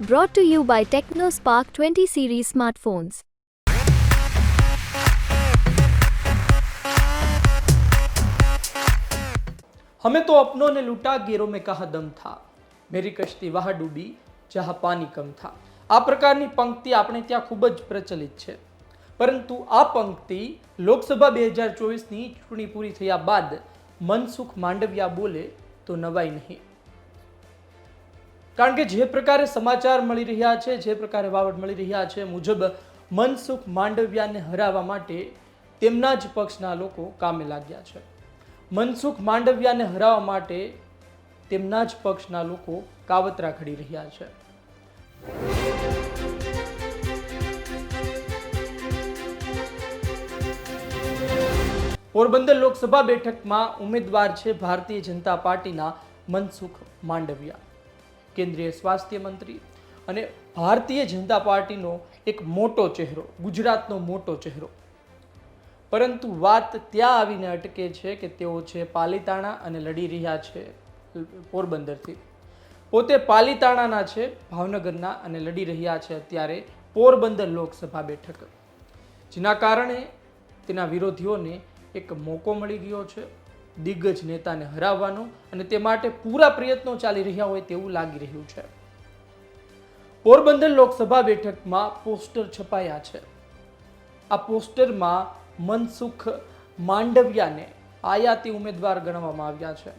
Brought to you by TechnoSpark 20 series smartphones. हमें तो अपनों ने लूटा गेरों में कहा दम था, मेरी कश्ती वहां डूबी जहां पानी कम था। આ પ્રકારની પંક્તિ આપણે ત્યાં ખૂબ જ પ્રચલિત છે, પરંતુ આ પંક્તિ લોકસભા 2024ની ચૂંટણી પૂરી થયા બાદ મનસુખ માંડવિયા બોલે તો નવાઈ નહીં, કારણ કે જે પ્રકારે સમાચાર મળી રહ્યા છે, જે પ્રકારે વાવડ મળી રહ્યા છે મુજબ મનસુખ માંડવિયાને હરાવવા માટે તેમના જ પક્ષના લોકો કામે લાગ્યા છે। મનસુખ માંડવિયાને હરાવવા માટે તેમના જ પક્ષના લોકો કાવતરા ઘડી રહ્યા છે। પોરબંદર લોકસભા બેઠકમાં ઉમેદવાર છે ભારતીય જનતા પાર્ટીના મનસુખ માંડવિયા, કેન્દ્રીય સ્વાસ્થ્ય મંત્રી અને ભારતીય જનતા પાર્ટીનો એક મોટો ચહેરો, ગુજરાતનો મોટો ચહેરો। પરંતુ વાત ત્યાં આવીને અટકે છે કે તેઓ છે પાલીતાણા અને લડી રહ્યા છે પોરબંદરથી। પોતે પાલીતાણાના છે, ભાવનગરના, અને લડી રહ્યા છે અત્યારે પોરબંદર લોકસભા બેઠક, જેના કારણે તેના વિરોધીઓને એક મોકો મળી ગયો છે દિગ્ગજ નેતાને હરાવવાનો, અને તે માટે પૂરા પ્રયત્નો ચાલી રહ્યા હોય તેવું લાગી રહ્યું છે। પોરબંદર લોકસભા બેઠકમાં પોસ્ટર છપાયા છે। આ પોસ્ટરમાં મનસુખ માંડવિયાને આયાતી ઉમેદવાર ગણવામાં આવ્યા છે।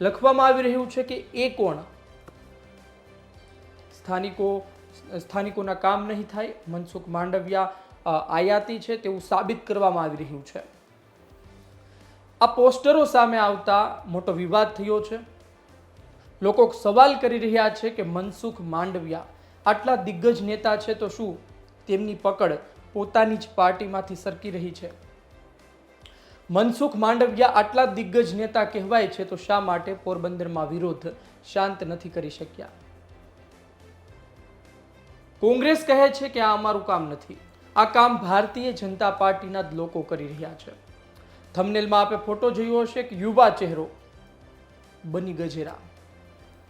લખવામાં આવી રહ્યું છે કે એ કોણ, સ્થાનિકોના કામ નહીં થાય, મનસુખ માંડવિયા આયાતી છે તેવું સાબિત કરવામાં આવી રહ્યું છે। આ પોસ્ટરો સામે આવતા મોટો વિવાદ થયો છે। લોકો સવાલ કરી રહ્યા છે કે મનસુખ માંડવિયા આટલા દિગ્ગજ નેતા છે તો શું તેમની પકડ પોતાની જ પાર્ટીમાંથી સરકી રહી છે? મનસુખ માંડવિયા આટલા દિગ્ગજ નેતા કહેવાય છે તો શા માટે પોરબંદરમાં વિરોધ શાંત નથી કરી શક્યા? કોંગ્રેસ કહે છે કે આ અમારું કામ નથી, આ કામ ભારતીય જનતા પાર્ટીના જ લોકો કરી રહ્યા છે। થંબનેલમાં આપે ફોટો જોયો હશે કે યુવા ચહેરો બની ગજેરા,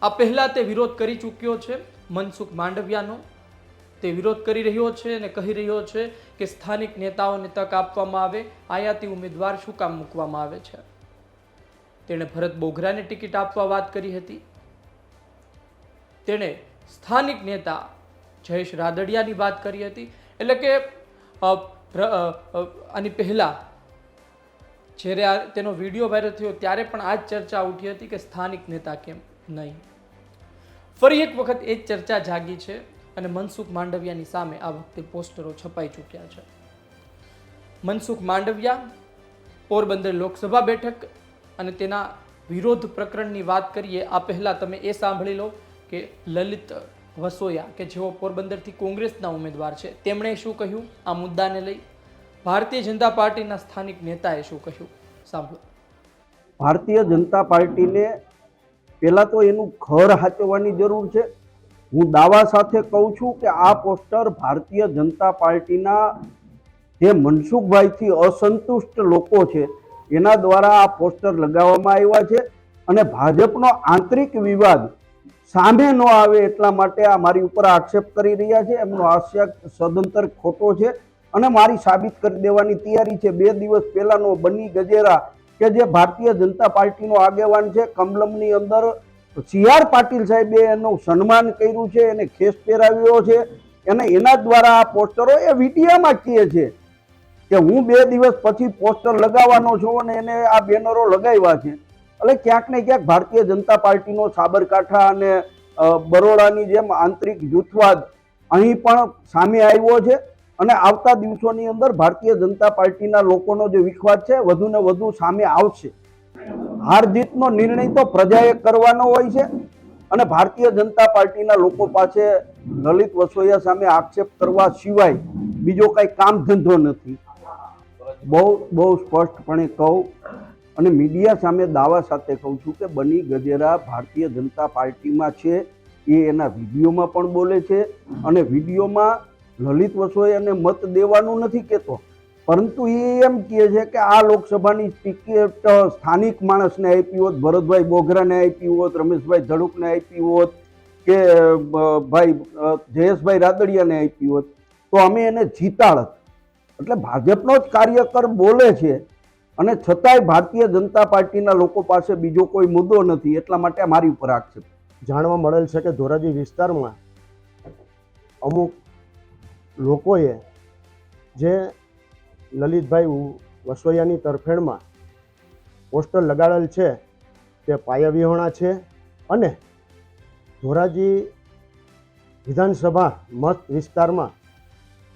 આ પહેલા તે વિરોધ કરી ચૂક્યો છે મનસુખ માંડવિયાનો। તે વિરોધ કરી રહ્યો છે અને કહી રહ્યો છે કે સ્થાનિક નેતાઓને તક આપવામાં આવે, આયાતી ઉમેદવાર શું કામ મૂકવામાં આવે છે। તેણે ભરત બોઘરાને ટિકિટ આપવા વાત કરી હતી, તેણે સ્થાનિક નેતા જયેશ રાદડિયાની વાત કરી હતી। એટલે કે આની પહેલા જ્યારે તેનો વિડીયો વાયરલ થયો ત્યારે પણ આ જ ચર્ચા ઉઠી હતી કે સ્થાનિક નેતા કેમ નહીં। ફરી એક વખત એ જ ચર્ચા જાગી છે અને મનસુખ માંડવિયાની સામે આ વખતે પોસ્ટરો છપાઈ ચૂક્યા છે। મનસુખ માંડવિયા પોરબંદર લોકસભા બેઠક અને તેના વિરોધ પ્રકરણની વાત કરીએ આ પહેલા તમે એ સાંભળી લો કે લલિત વસોયા કે જેઓ પોરબંદરથી કોંગ્રેસના ઉમેદવાર છે, તેમણે શું કહ્યું આ મુદ્દાને લઈ, ભારતીય જનતા પાર્ટીના સ્થાનિક નેતાએ શું કહ્યું, સાંભળો। ભારતીય જનતા પાર્ટીને પહેલા તો એનું ઘર હાચવવાની જરૂર છે। હું દાવા સાથે કહું છું કે આ પોસ્ટર ભારતીય જનતા પાર્ટીના જે મનસુખભાઈથી અસંતુષ્ટ લોકો છે એના દ્વારા આ પોસ્ટર લગાવવામાં આવ્યા છે, અને ભાજપનો આંતરિક વિવાદ સામે ન આવે એટલા માટે આ મારી ઉપર આક્ષેપ કરી રહ્યા છે। એમનો આક્ષેપ સદંતર ખોટો છે અને મારી સાબિત કરી દેવાની તૈયારી છે। 2 દિવસ પહેલાનો બની ગજેરા કે જે ભારતીય જનતા પાર્ટીનો આગેવાન છે, કમલમની અંદર CR પાટીલ સાહેબે એનું સન્માન કર્યું છે, એને ખેસ પહેરાવ્યો છે, અને એના દ્વારા આ પોસ્ટરો એ વિડીયામાં કહે છે કે હું 2 દિવસ પછી પોસ્ટર લગાવવાનો છું અને એને આ બેનરો લગાવ્યા છે। એટલે ક્યાંક ને ક્યાંક ભારતીય જનતા પાર્ટીનો સાબરકાંઠા અને બરોડાની જેમ આંતરિક જૂથવાદ અહીં પણ સામે આવ્યો છે, અને આવતા દિવસોની અંદર ભારતીય જનતા પાર્ટીના લોકોનો જે વિખવાદ છે વધુ ને વધુ સામે આવશે। હાર જીતનો નિર્ણય તો પ્રજાએ કરવાનો હોય છે, અને ભારતીય જનતા પાર્ટીના લોકો પાસે લલિત વસોયા સામે આક્ષેપ કરવા સિવાય બીજો કઈ કામ ધંધો નથી। બહુ સ્પષ્ટપણે કહું અને મીડિયા સામે દાવા સાથે કહું છું કે બની ગજેરા ભારતીય જનતા પાર્ટીમાં છે, એ એના વિડીયોમાં પણ બોલે છે, અને વિડીયોમાં લલિત વસોયાને મત દેવાનું નથી કહેતો, પરંતુ એ એમ કહે છે કે આ લોકસભાની ટિકિટ સ્થાનિક માણસને આપી હોત, ભરતભાઈ બોઘરાને આપી હોત, રમેશભાઈ ધડુકને આપી હોત, કે ભાઈ જયેશભાઈ રાદડિયાને આપી હોત તો અમે એને જીતાડત. એટલે ભાજપનો જ કાર્યકર બોલે છે અને છતાંય ભારતીય જનતા પાર્ટીના લોકો પાસે બીજો કોઈ મુદ્દો નથી, એટલા માટે મારી ઉપર આક્ષેપ. જાણવા મળેલ છે કે ધોરાજી વિસ્તારમાં અમુક લોકોએ જે લલિતભાઈ વસોયાની તરફેણમાં પોસ્ટર લગાડેલ છે તે પાયાવિહોણા છે અને ધોરાજી વિધાનસભા મત વિસ્તારમાં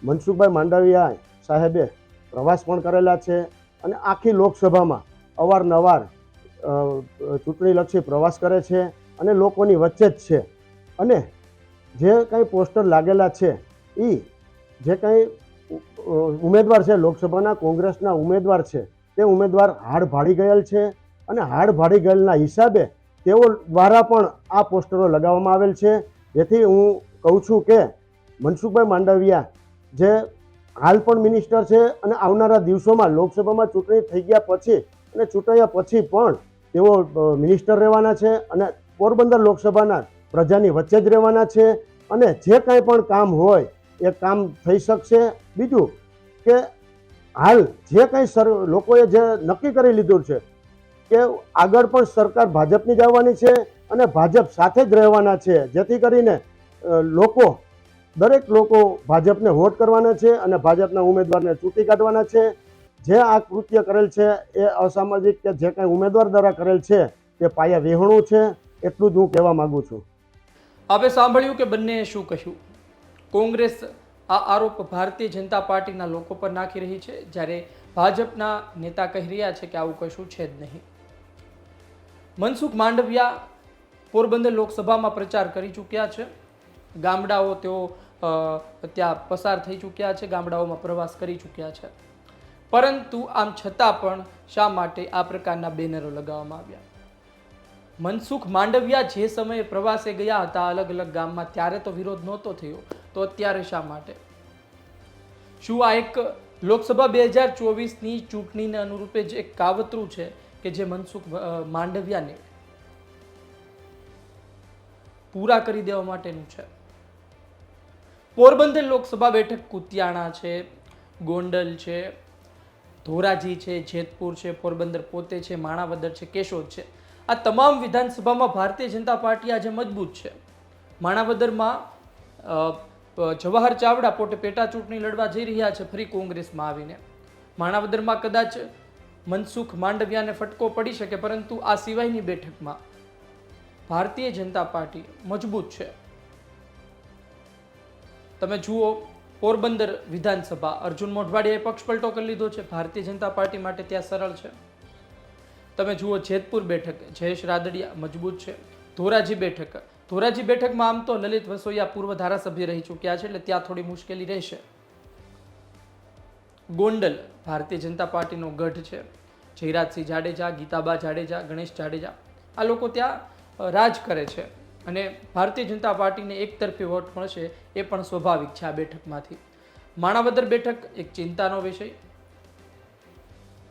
મનસુખભાઈ માંડવિયા સાહેબે પ્રવાસ પણ કરેલા છે અને આખી લોકસભામાં અવારનવાર ચૂંટણીલક્ષી પ્રવાસ કરે છે અને લોકોની વચ્ચે જ છે. અને જે કંઈ પોસ્ટર લાગેલા છે એ જે કંઈ ઉમેદવાર છે લોકસભાના કોંગ્રેસના ઉમેદવાર છે તે ઉમેદવાર હાડ ભાડી ગયેલ છે અને હાડ ભાડી ગયેલના હિસાબે તેઓ દ્વારા પણ આ પોસ્ટરો લગાવવામાં આવેલ છે. જેથી હું કહું છું કે મનસુખભાઈ માંડવિયા જે હાલ પણ મિનિસ્ટર છે અને આવનારા દિવસોમાં લોકસભામાં ચૂંટણી થઈ ગયા પછી અને ચૂંટાયા પછી પણ તેઓ મિનિસ્ટર રહેવાના છે અને પોરબંદર લોકસભાના પ્રજાની વચ્ચે જ રહેવાના છે અને જે કાંઈ પણ કામ હોય એ કામ થઈ શકશે. બીજું કે હાલ જે કંઈ લોકોએ જે નક્કી કરી લીધું છે કે આગળ પણ સરકાર ભાજપની જ આવવાની છે અને ભાજપ સાથે જ રહેવાના છે, જેથી કરીને દરેક લોકો ભાજપને વોટ કરવાના છે અને ભાજપના ઉમેદવારને ચૂંટી કાઢવાના છે. જે આ કૃત્ય કરેલ છે એ અસામાજિક કે જે કંઈ ઉમેદવાર દ્વારા કરેલ છે તે પાયા વિહોણું છે, એટલું જ હું કહેવા માંગુ છું. આપણે સાંભળ્યું કે બંનેએ શું કહ્યું. કોંગ્રેસ આ આરોપ ભારતીય જનતા પાર્ટીના લોકો પર નાખી રહી છે, જ્યારે ભાજપના નેતા કહી રહ્યા છે કે આવું કશું છે જ નહીં. મનસુખ માંડવિયા પોરબંદર લોકસભામાં પ્રચાર કરી ચૂક્યા છે. ગામડાઓ તેઓ ત્યાં પસાર થઈ ચૂક્યા છે, ગામડાઓમાં પ્રવાસ કરી ચૂક્યા છે. પરંતુ આમ છતાં પણ શા માટે આ પ્રકારના બેનરો લગાવવામાં આવ્યા? મનસુખ માંડવિયા જે સમયે પ્રવાસે ગયા હતા અલગ અલગ ગામમાં ત્યારે તો વિરોધ નહોતો થયો, તો અત્યારે શા માટે? શું આ એક લોકસભા 2024ની ચૂંટણીને અનુરૂપે જે એક કાવતરું છે કે જે મનસુખ માંડવિયાને પૂરા કરી દેવા માટેનું છે? પોરબંદર લોકસભા બેઠક કુતિયાણા છે, ગોંડલ છે, ધોરાજી છે, જેતપુર છે, પોરબંદર પોતે છે, માણાવદર છે, કેશોદ છે. આ તમામ વિધાનસભામાં ભારતીય જનતા પાર્ટી આજે મજબૂત છે. માણાવદરમાં જવાહર ચાવડા પોતે પેટા ચૂંટણી લડવા જઈ રહ્યા છે ફરી કોંગ્રેસમાં આવીને. માણાવદરમાં કદાચ મનસુખ માંડવિયાને ફટકો પડી શકે, પરંતુ આ સિવાયની બેઠકમાં ભારતીય જનતા પાર્ટી મજબૂત છે. તમે જુઓ પોરબંદર વિધાનસભા અર્જુન મોઢવાડિયાએ પક્ષ પલટો કરી લીધો છે, ભારતીય જનતા પાર્ટી માટે ત્યાં સરળ છે. તમે જુઓ જેતપુર બેઠક જયેશ રાદડિયા મજબૂત છે. ધોરાજી બેઠકમાં આમ તો લલિત વસોયા પૂર્વ ધારાસભ્ય રહી ચૂક્યા છે, એટલે ત્યાં થોડી મુશ્કેલી રહેશે. ગોંડલ ભારતીય જનતા પાર્ટીનો ગઢ છે. જયરાજસિંહ જાડેજા, ગીતાબા જાડેજા, ગણેશ જાડેજા આ લોકો ત્યાં રાજ કરે છે અને ભારતીય જનતા પાર્ટીને એક તરફી વોટ મળશે એ પણ સ્વાભાવિક છે આ બેઠકમાંથી. માણાવદર બેઠક એક ચિંતાનો વિષય,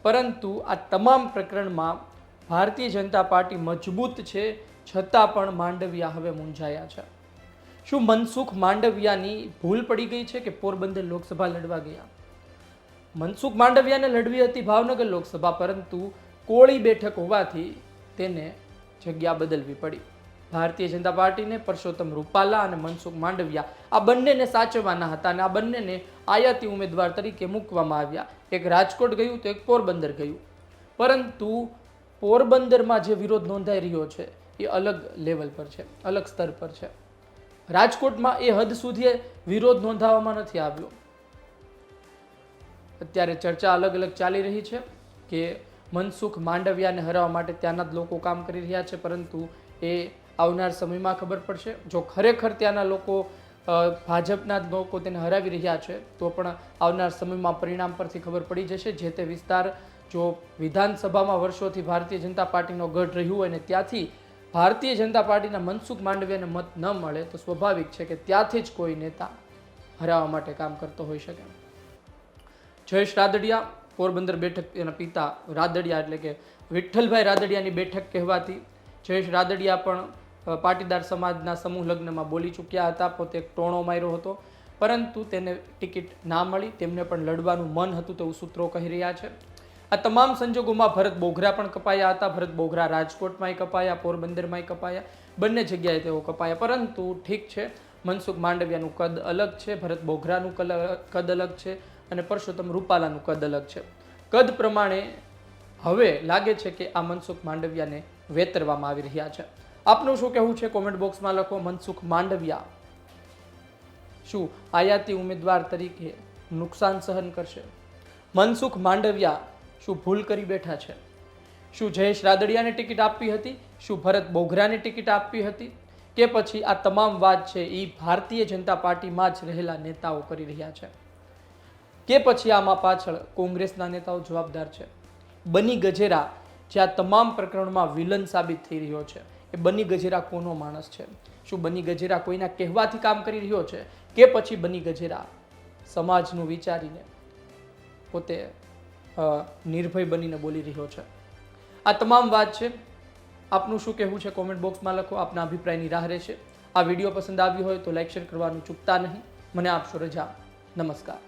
પરંતુ આ તમામ પ્રકરણમાં ભારતીય જનતા પાર્ટી મજબૂત છે, છતાં પણ માંડવિયા હવે મૂંઝાયા છે. શું મનસુખ માંડવિયાની ભૂલ પડી ગઈ છે કે પોરબંદર લોકસભા લડવા ગયા? મનસુખ માંડવિયાને લડવી હતી ભાવનગર લોકસભા, પરંતુ કોળી બેઠક હોવાથી તેને જગ્યા બદલવી પડી. ભારતીય જનતા પાર્ટીને પરસોત્તમ રૂપાલા અને મનસુખ માંડવિયા આ બંનેને સાચવવાના હતા અને આ બંનેને આયાતી ઉમેદવાર તરીકે મૂકવામાં આવ્યા. એક રાજકોટ ગયું તો એક પોરબંદર ગયું, પરંતુ પોરબંદરમાં જે વિરોધ નોંધાઈ રહ્યો છે એ અલગ લેવલ પર છે, અલગ સ્તર પર છે. રાજકોટમાં એ હદ સુધી વિરોધ નોંધાવવામાં નથી આવ્યો. અત્યારે ચર્ચા અલગ અલગ ચાલી રહી છે કે મનસુખ માંડવિયાને હરાવવા માટે ત્યાંના જ લોકો કામ કરી રહ્યા છે, પરંતુ એ આવનાર સમયમાં ખબર પડશે. જો ખરેખર ત્યાંના લોકો ભાજપના જ લોકો તેને હરાવી રહ્યા છે તો પણ આવનાર સમયમાં પરિણામ પરથી ખબર પડી જશે. જે તે વિસ્તાર જો વિધાનસભામાં વર્ષોથી ભારતીય જનતા પાર્ટીનો ગઢ રહ્યું હોય ને ત્યાંથી ભારતીય જનતા પાર્ટીના મનસુખ માંડવિયાને મત ન મળે તો સ્વાભાવિક છે કે ત્યાંથી જ કોઈ નેતા હરાવવા માટે કામ કરતો હોઈ શકે. જયેશ રાદડિયા પોરબંદર બેઠક એના પિતા રાદડિયા એટલે કે વિઠ્ઠલભાઈ રાદડિયાની બેઠક કહેવાતી. જયેશ રાદડિયા પણ પાટીદાર સમાજના સમૂહ લગ્નમાં બોલી ચૂક્યા હતા, પોતે એક ટોણો માર્યો હતો, પરંતુ તેને ટિકિટ ના મળી. તેમને પણ લડવાનું મન હતું તેવું સૂત્રો કહી રહ્યા છે. આ તમામ સંજોગોમાં ભરત બોઘરા પણ કપાયા હતા. ભરત બોઘરા રાજકોટમાંય કપાયા, પોરબંદરમાંય કપાયા, બંને જગ્યાએ તેઓ કપાયા. પરંતુ ઠીક છે, મનસુખ માંડવિયાનું કદ અલગ છે, ભરત બોઘરાનું કદ અલગ છે અને પરસોત્તમ રૂપાલાનું કદ અલગ છે. કદ પ્રમાણે હવે લાગે છે કે આ મનસુખ માંડવિયાને વેતરવામાં આવી રહ્યા છે. આપનું શું કહેવું છે કોમેન્ટ બોક્સમાં લખો. મનસુખ માંડવિયા શું આયાતી ઉમેદવાર તરીકે નુકસાન સહન કરશે? મનસુખ માંડવિયા શું ભૂલ કરી બેઠા છે? શું જયેશ રાદડિયાને ટિકિટ આપવી હતી? શું ભરત બોઘરાને ટિકિટ આપવી હતી? કે પછી આ તમામ વાત છે એ ભારતીય જનતા પાર્ટીમાં જ રહેલા નેતાઓ કરી રહ્યા છે? કે પછી આમાં પાછળ કોંગ્રેસના નેતાઓ જવાબદાર છે? બની ગજેરા જે આ તમામ પ્રકરણમાં વિલન સાબિત થઈ રહ્યો છે, એ બની ગજેરા કોનો માણસ છે? શું બની ગજેરા કોઈના કહેવાથી કામ કરી રહ્યો છે કે પછી બની ગજેરા સમાજનું વિચારીને પોતે નિર્ભય બનીને બોલી રહ્યો છે? આ તમામ વાત છે. આપનું શું કહેવું છે કોમેન્ટ બોક્સમાં લખો. આપના અભિપ્રાયની રાહ રહેશે. આ વિડીયો પસંદ આવ્યો હોય તો લાઈક શેર કરવાનું ચૂકતા નહીં. મને આપશો રજા. નમસ્કાર.